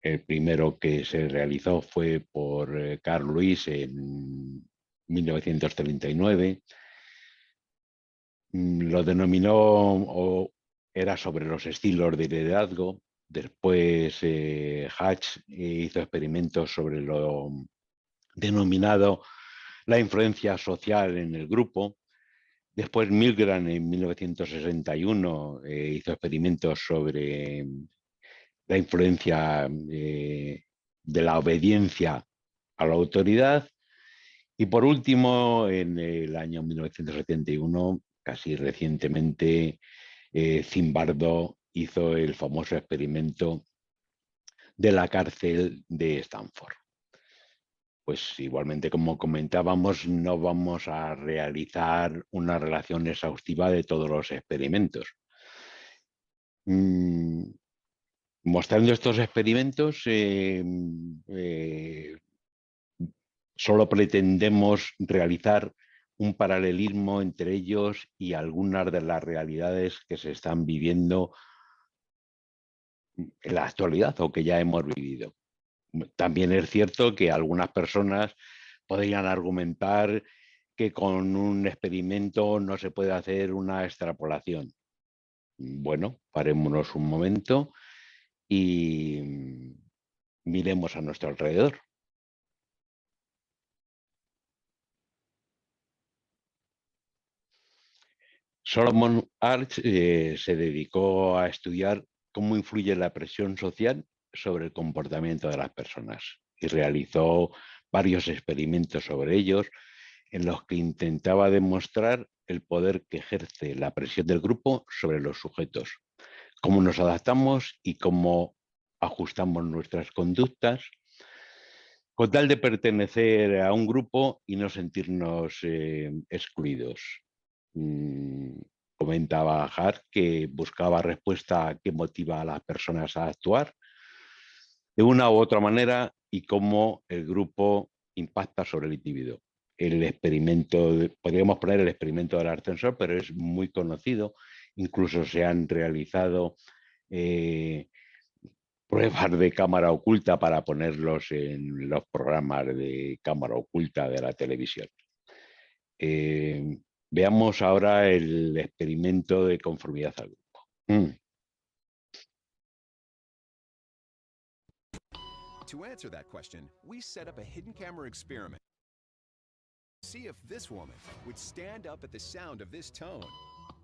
El primero que se realizó fue por Carl Lewis en 1939. Lo denominó, o era sobre los estilos de liderazgo. Después Hatch hizo experimentos sobre lo denominado la influencia social en el grupo. Después Milgram en 1961 hizo experimentos sobre la influencia de la obediencia a la autoridad. Y por último, en el año 1971, casi recientemente, Zimbardo hizo el famoso experimento de la cárcel de Stanford. Pues igualmente, como comentábamos, no vamos a realizar una relación exhaustiva de todos los experimentos. Mostrando estos experimentos, solo pretendemos realizar un paralelismo entre ellos y algunas de las realidades que se están viviendo en la actualidad o que ya hemos vivido. También es cierto que algunas personas podrían argumentar que con un experimento no se puede hacer una extrapolación. Bueno, parémonos un momento y miremos a nuestro alrededor. Solomon Arch se dedicó a estudiar cómo influye la presión social sobre el comportamiento de las personas y realizó varios experimentos sobre ellos en los que intentaba demostrar el poder que ejerce la presión del grupo sobre los sujetos, cómo nos adaptamos y cómo ajustamos nuestras conductas con tal de pertenecer a un grupo y no sentirnos excluidos. Mm, Comentaba Hart que buscaba respuesta a qué motiva a las personas a actuar de una u otra manera y cómo el grupo impacta sobre el individuo. El experimento, podríamos poner el experimento del ascensor, pero es muy conocido. Incluso se han realizado eh, pruebas de cámara oculta para ponerlos en los programas de cámara oculta de la televisión. Veamos ahora el experimento de conformidad al grupo. To answer that question, we set up a hidden camera experiment. See if this woman would stand up at the sound of this tone,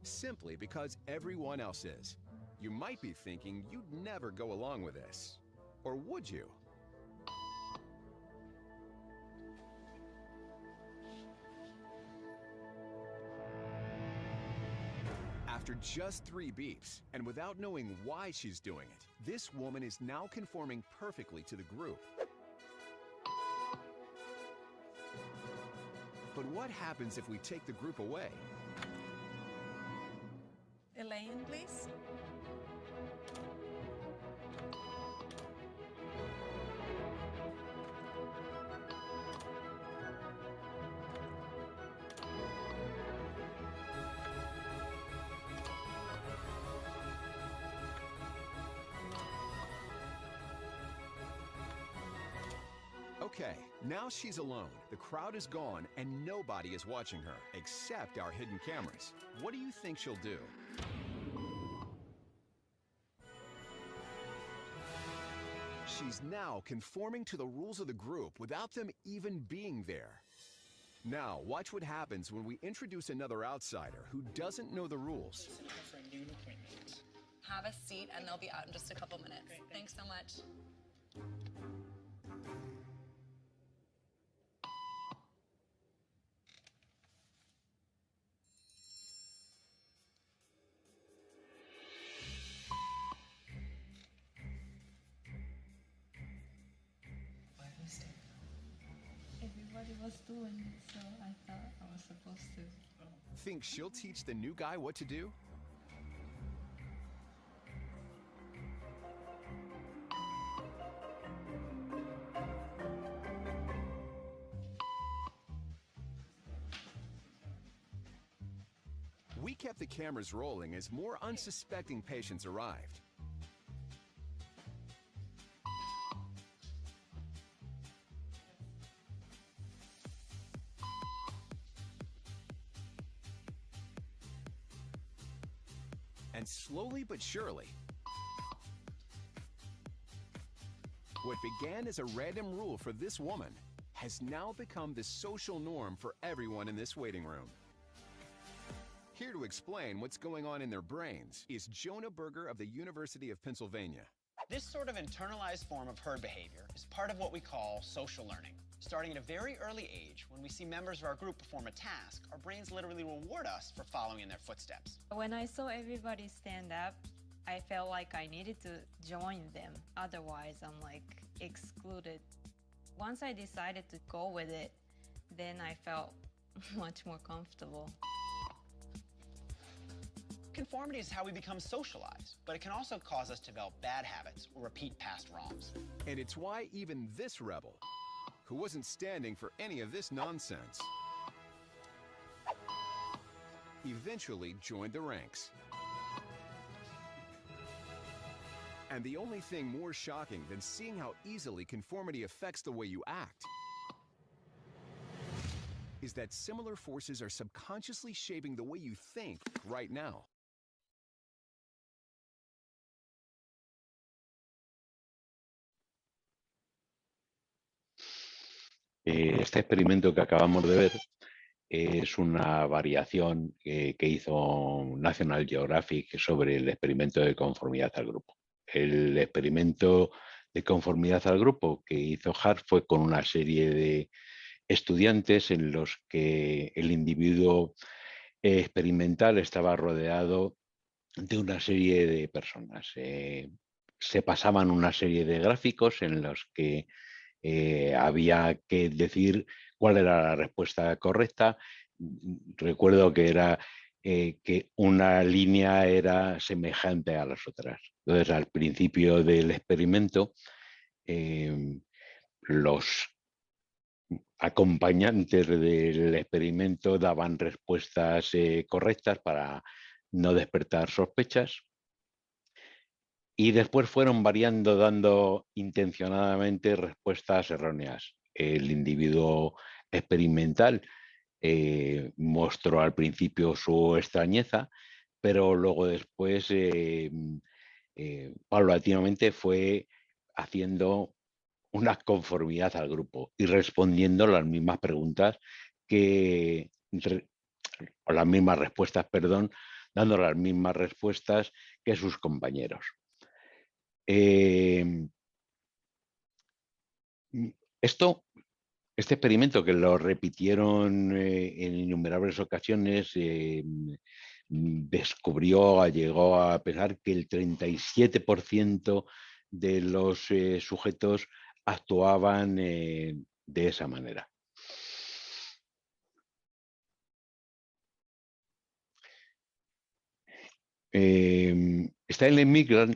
simply because everyone else is. You might be thinking you'd never go along with this. Or would you? After just 3 beeps, and without knowing why she's doing it, this woman is now conforming perfectly to the group. But what happens if we take the group away? Elaine, please. Okay, now she's alone. The crowd is gone and nobody is watching her, except our hidden cameras. What do you think she'll do? She's now conforming to the rules of the group without them even being there. Now, watch what happens when we introduce another outsider who doesn't know the rules. For a noon appointment. Have a seat and they'll be out in just a couple minutes. Great, thanks so much. Everybody was doing it, so I thought I was supposed to. Think she'll teach the new guy what to do? We kept the cameras rolling as more unsuspecting patients arrived. And slowly but surely, what began as a random rule for this woman has now become the social norm for everyone in this waiting room. Here to explain what's going on in their brains is Jonah Berger of the University of Pennsylvania. This sort of internalized form of herd behavior is part of what we call social learning. Starting at a very early age, when we see members of our group perform a task, our brains literally reward us for following in their footsteps. When I saw everybody stand up, I felt like I needed to join them. Otherwise, I'm like excluded. Once I decided to go with it, then I felt much more comfortable. Conformity is how we become socialized, but it can also cause us to develop bad habits or repeat past wrongs. And it's why even this rebel, who wasn't standing for any of this nonsense, eventually joined the ranks. And the only thing more shocking than seeing how easily conformity affects the way you act is that similar forces are subconsciously shaping the way you think right now. Este experimento que acabamos de ver es una variación que hizo National Geographic sobre el experimento de conformidad al grupo. El experimento de conformidad al grupo que hizo Hart fue con una serie de estudiantes en los que el individuo experimental estaba rodeado de una serie de personas. Se pasaban una serie de gráficos en los que había que decir cuál era la respuesta correcta. Recuerdo que era que una línea era semejante a las otras. Entonces, al principio del experimento, los acompañantes del experimento daban respuestas correctas para no despertar sospechas. Y después fueron variando, dando intencionadamente respuestas erróneas. El individuo experimental mostró al principio su extrañeza, pero luego después paulatinamente fue haciendo una conformidad al grupo y respondiendo las mismas preguntas o las mismas respuestas, perdón, dando las mismas respuestas que sus compañeros. Este experimento, que lo repitieron en innumerables ocasiones, llegó a pensar que el 37% de los sujetos actuaban de esa manera. Stanley Milgram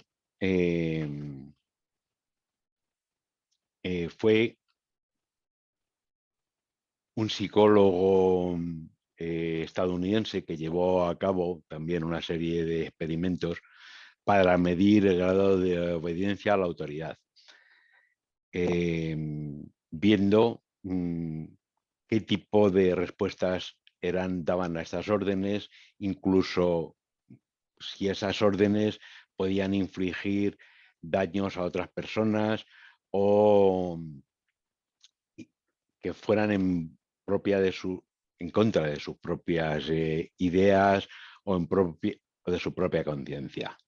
fue un psicólogo estadounidense que llevó a cabo también una serie de experimentos para medir el grado de obediencia a la autoridad, viendo qué tipo de respuestas daban a estas órdenes, incluso si esas órdenes podían infligir daños a otras personas o que fueran en contra de sus propias ideas o de su propia conciencia.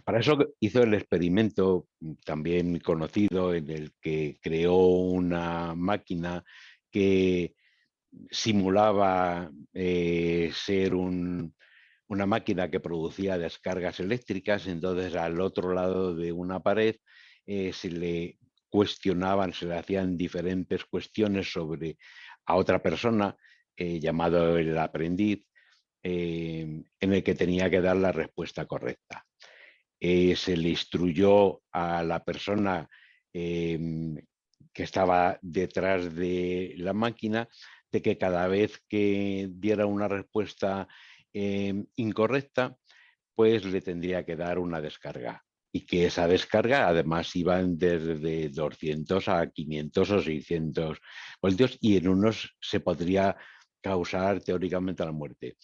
Para eso hizo el experimento también conocido, en el que creó una máquina que simulaba ser una máquina que producía descargas eléctricas. Entonces, al otro lado de una pared se le hacían diferentes cuestiones a otra persona, llamado el aprendiz, en el que tenía que dar la respuesta correcta. Se le instruyó a la persona que estaba detrás de la máquina de que cada vez que diera una respuesta incorrecta, pues le tendría que dar una descarga. Y que esa descarga además iban desde 200 a 500 o 600 voltios, y en unos se podría causar teóricamente la muerte.